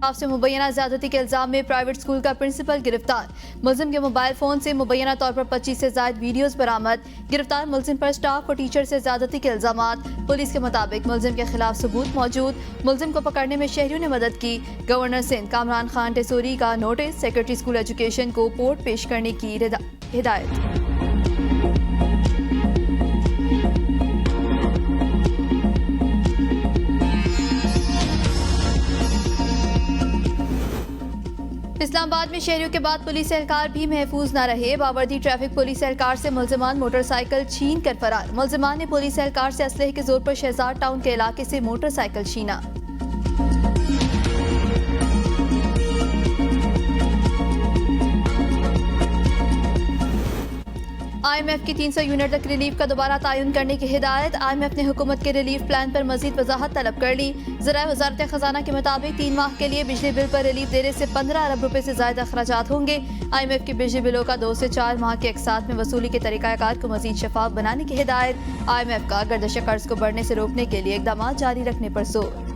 से मुबैना ज्यादती के इल्जाम में प्राइवेट स्कूल का प्रिंसिपल गिरफ्तार। मुलजिम के मोबाइल फोन से मुबैना तौर पर 25 से ज्यादा वीडियोस बरामद। गिरफ्तार मुलजिम पर स्टाफ और टीचर से ज्यादती के इल्जामात। पुलिस के मुताबिक मुलजिम के खिलाफ सबूत मौजूद। मुलजिम को पकड़ने में शहरियों ने मदद की। गवर्नर सिंध कामरान खान टेसूरी का नोटिस। सेक्रेटरी स्कूल एजुकेशन को रिपोर्ट पेश करने की हिदायत। इस्लामाबाद में शहरियों के बाद पुलिस एहलकार भी महफूज न रहे। बावर्दी ट्रैफिक पुलिस एहलकार से मुलजिमान मोटरसाइकिल छीन कर फरार। मुलजिमान ने पुलिस एहलकार से असलहे के जोर पर शहजाद टाउन के इलाके से मोटरसाइकिल छीना। IMF की 300 यूनिट तक रिलीफ का दोबारा तायुन करने की हिदायत। IMF ने हुकूमत के रिलीफ प्लान पर मजीद वजाहत तलब कर ली। ज़राए वज़ारत खजाना के मुताबिक 3 माह के लिए बिजली बिल पर रिलीफ देने से 15 अरब रुपए से ज्यादा अखराजात होंगे। IMF की बिजली बिलों का 2 से 4 माह के एक साथ में वसूली के तरीकाकार को मजीद शफाफ बनाने की हिदायत। IMF का गर्दिश कर्ज को बढ़ने से रोकने के लिए इकदाम जारी रखने पर जोर।